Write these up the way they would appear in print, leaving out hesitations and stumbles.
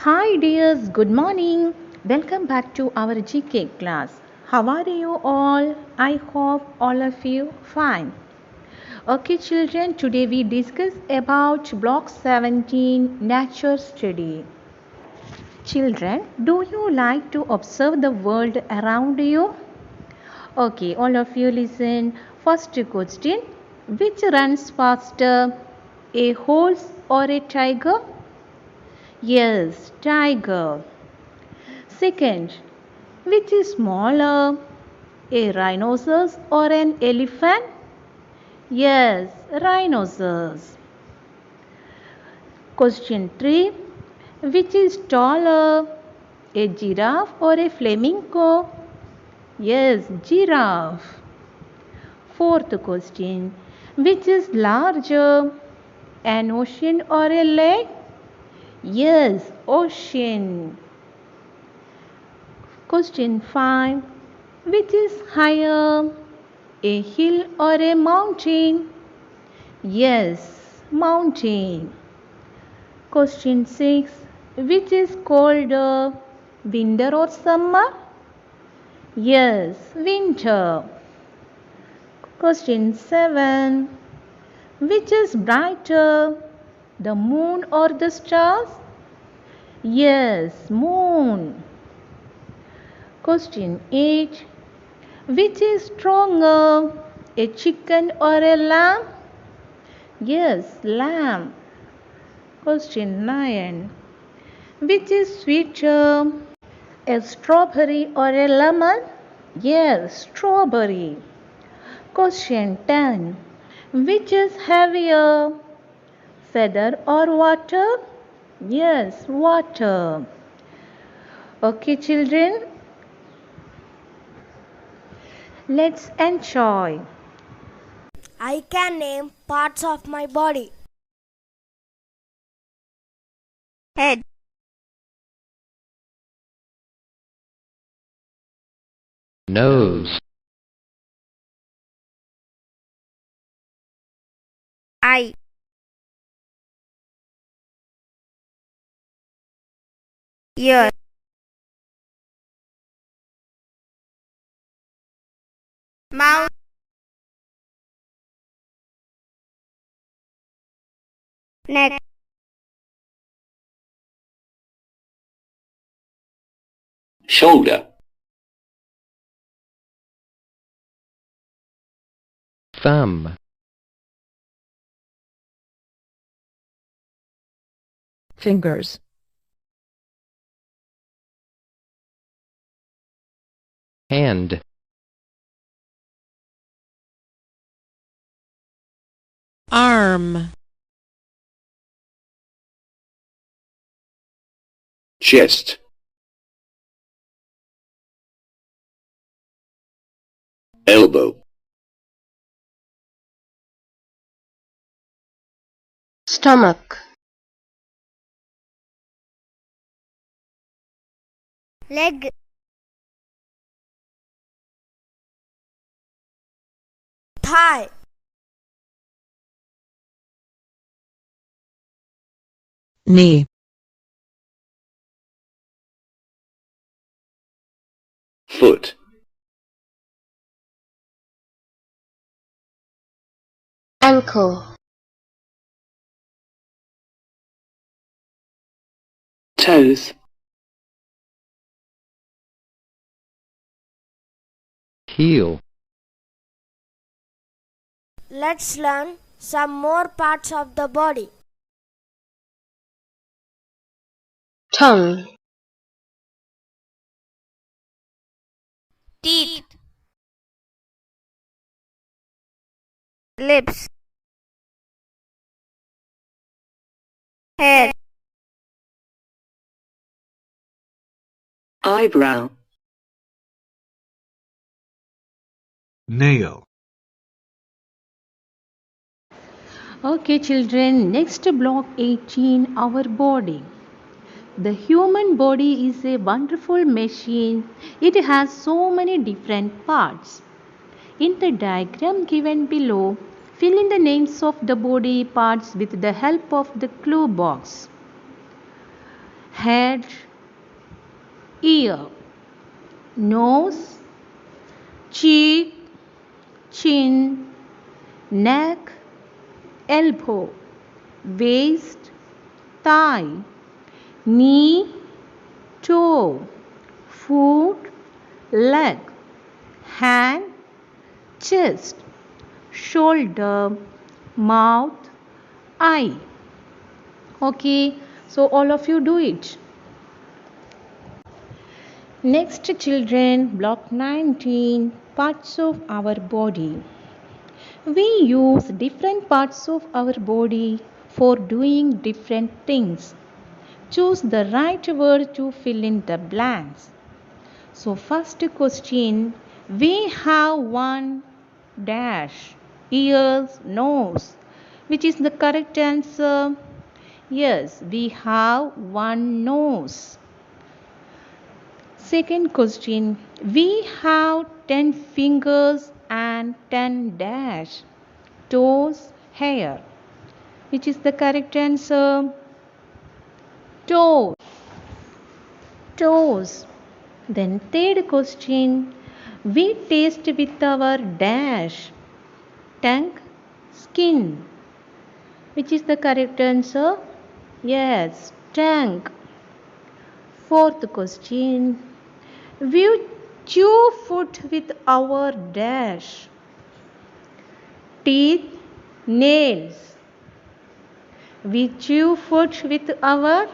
Hi dears, good morning. Welcome back to our GK class. How are you all? I hope all of you fine. Okay children, today we discuss about block 17 nature study. Children, do you like to observe the world around you? Okay, all of you listen. First question, which runs faster? A horse or a tiger? Yes, tiger. Second, which is smaller, a rhinoceros or an elephant? Yes, rhinoceros. Question 3. Which is taller, a giraffe or a flamingo? Yes, giraffe. Fourth question. Which is larger, an ocean or a lake? Yes, ocean. Question 5. Which is higher, a hill or a mountain? Yes, mountain. Question 6. Which is colder, winter or summer? Yes, winter. Question 7. Which is brighter, the moon or the stars? Yes, moon. Question 8. Which is stronger, a chicken or a lamb? Yes, lamb. Question 9. Which is sweeter, a strawberry or a lemon? Yes, strawberry. Question 10. Which is heavier, feather or water? Yes, water. Okay, children, let's enjoy. I can name parts of my body. Head, nose, eye, ear, mouth, neck, shoulder, thumb, fingers, hand, arm, chest, elbow, stomach, leg, thigh, knee, foot, ankle, toes, heel, Let's learn some more parts of the body. Tongue, teeth, lips, hair, eyebrow, nail, Okay, children, next block 18, our body. The human body is a wonderful machine. It has so many different parts. In the diagram given below, fill in the names of the body parts with the help of the clue box. head, ear, nose, cheek, chin, neck, elbow, waist, thigh, knee, toe, foot, leg, hand, chest, shoulder, mouth, eye. Okay, so all of you do it. Next, children, block 19, parts of our body. We use different parts of our body for doing different things. Choose the right word to fill in the blanks. So, first question, we have one dash, ears, nose. Which is the correct answer? Yes, we have one nose. Second question, we have 10 fingers and 10 dash, toes, hair. Which is the correct answer? Toes. Toes. Then third question, we taste with our dash, tongue, skin. Which is the correct answer? Yes, tongue. Fourth question, we chew food with our dash, teeth, nails. We chew food with our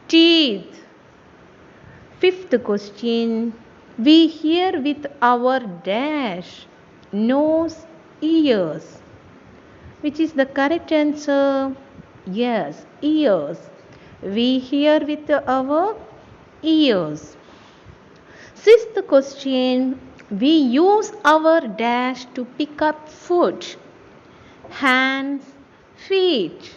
teeth. Fifth question, we hear with our dash, nose, ears. Which is the correct answer? Yes, ears. We hear with our ears. Sixth question, we use our dash to pick up food, hands, feet.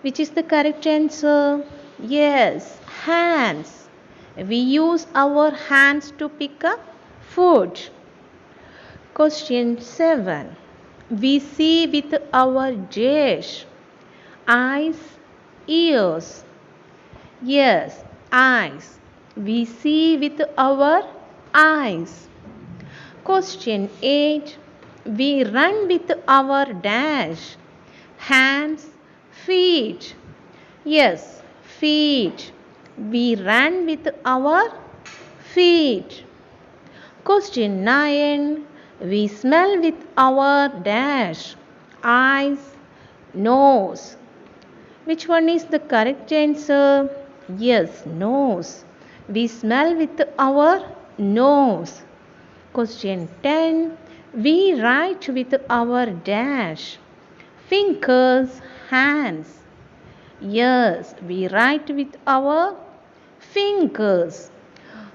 Which is the correct answer? Yes, hands. We use our hands to pick up food. Question 7. We see with our dash, eyes, ears. Yes, eyes. We see with our eyes. Question 8. We run with our dash, hands, feet. Yes, feet. We run with our feet. Question 9. We smell with our dash, eyes, nose. Which one is the correct answer? Yes, nose. We smell with our nose. Question 10. We write with our dash, fingers, hands. Yes, we write with our fingers.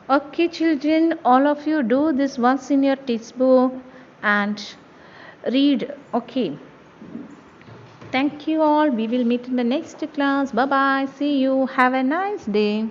Okay, children, all of you do this once in your textbook and read. Okay. Thank you all. We will meet in the next class. Bye bye. See you. Have a nice day.